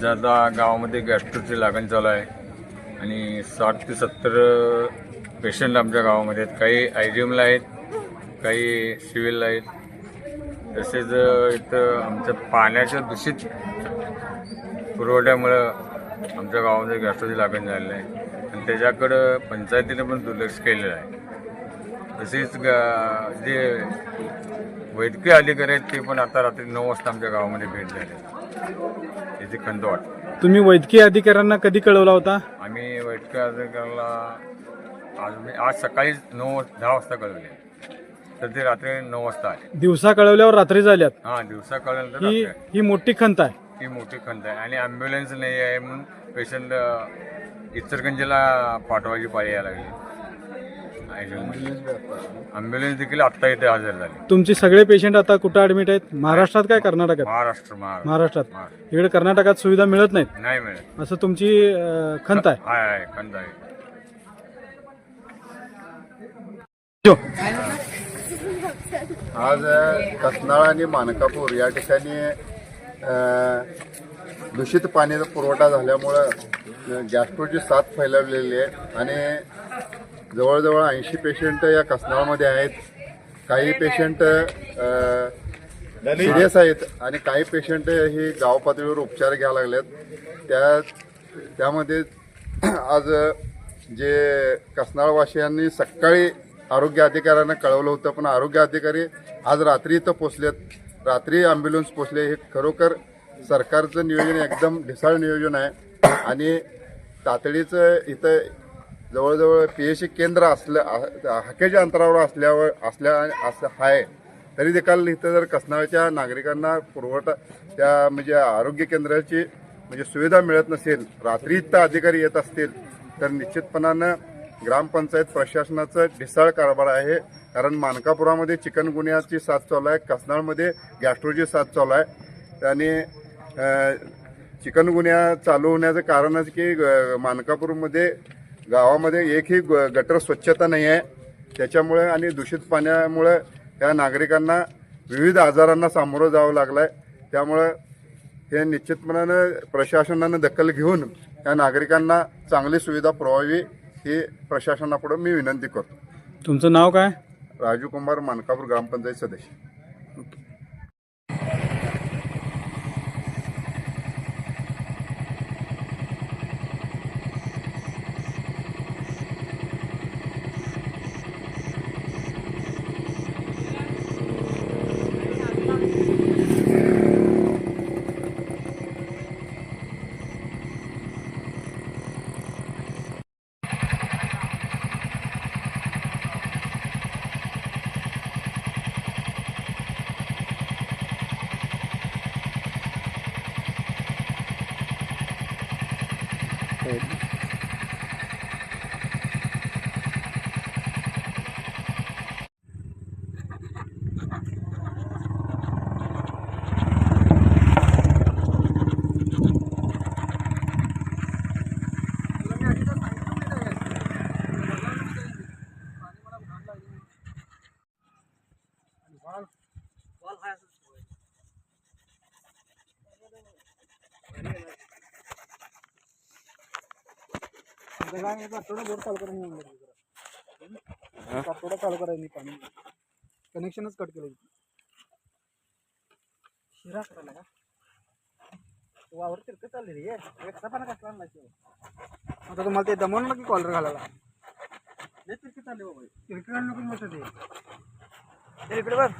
आमच्या आता गावामध्ये गॅस्ट्रोची लागण चालू आहे आणि 60 ते 70 पेशंट आमच्या गावामध्ये आहेत. काही IGMला आहेत, काही सिव्हिलला आहेत. तसेच इथं आमच्या पाण्याच्या दूषित पुरवठ्यामुळं आमच्या गावामध्ये गॅस्ट्रोची लागण झालेली आहे आणि त्याच्याकडं पंचायतीने पण दुर्लक्ष केलेलं आहे. तसेच जे वैद्यकीय अधिकारी आहेत ते पण आता रात्री 9 वाजता आमच्या गावामध्ये भेट झाली. याची खंत वाटते. तुम्ही वैद्यकीय अधिकाऱ्यांना कधी कळवला होता? आम्ही वैद्यकीय अधिकाऱ्याला आज सकाळी 9-10 वाजता कळवले, तर ते रात्री 9 वाजता आले. दिवसा कळवल्यावर रात्री झाल्यात? हां, दिवसा कळवल्यानंतर ही मोठी खंत आहे. ही मोठी खंत आहे आणि ॲम्ब्युलन्स नाही आहे म्हणून पेशंट इचलकरंजीला पाठवायची पाळी यायला लागली. ॲम्ब्युलन्स देखील आत्ता इथे हजर झाली. तुमचे सगळे पेशंट आता कुठं ऍडमिट आहेत? महाराष्ट्रात काय कर्नाटकात? महाराष्ट्रात. इकडे कर्नाटकात सुविधा मिळत नाहीत? नाही मिळत. असं तुमची खंत आहे? आहे, खंत आहे. आज कसनाळ आणि मानकापूर या ठिकाणी दूषित पाण्याचा पुरवठा झाल्यामुळं गॅस्ट्रोची साथ फैलावलेली आहे आणि जवळजवळ 80 पेशंट या कसनाळमध्ये आहेत. काही पेशंट सिरियस आहेत आणि काही पेशंट हे गाव पातळीवर उपचार घ्यायला लागलेत. त्यामध्ये आज जे कसनाळवासियांनी सकाळी आरोग्य अधिकाऱ्यांना कळवलं होतं, पण आरोग्य अधिकारी आज रात्री इथं पोचलेत. रात्री ॲम्ब्युलन्स पोचले. हे खरोखर सरकारचं नियोजन एकदम ढिसाळ नियोजन आहे आणि तातडीचं इथं जवळजवळ PHC केंद्र हाकेच्या अंतरावर असं आहे. तरी देखील इथं जर कसनाळच्या नागरिकांना पुरवठा म्हणजे आरोग्य केंद्राची म्हणजे सुविधा मिळत नसेल, रात्री इथं अधिकारी येत असतील, तर निश्चितपणानं ग्रामपंचायत प्रशासनाचं ढिसाळ कारभार आहे. कारण मानकापुरामध्ये चिकनगुन्ह्याची साथ चालू आहे, कसनाळमध्ये गॅस्ट्रोची साथ चालू आहे आणि चिकनगुन्ह्या चालू होण्याचं कारणच की मानकापूरमध्ये गावामध्ये एकही गटर स्वच्छता नाही आहे. त्याच्यामुळे आणि दूषित पाण्यामुळे या नागरिकांना विविध आजारांना सामोरं जावं लागलं आहे. त्यामुळं हे निश्चितपणानं प्रशासनानं दखल घेऊन या नागरिकांना चांगली सुविधा पुरवावी ही प्रशासनापुढे मी विनंती करतो. तुमचं नाव काय? राजू कुमार, मानकापूर ग्रामपंचायत सदस्य. कनेक्शनच कट केलं. शिरा करायला का वावर तिरकं चालली रे. एकटा पण कसला नाही आता तुम्हाला ते दमवलं की कॉलर घालायला तिरकी चालली बाबा. तिरकी घालू नको मोठं ते इकडे बघ.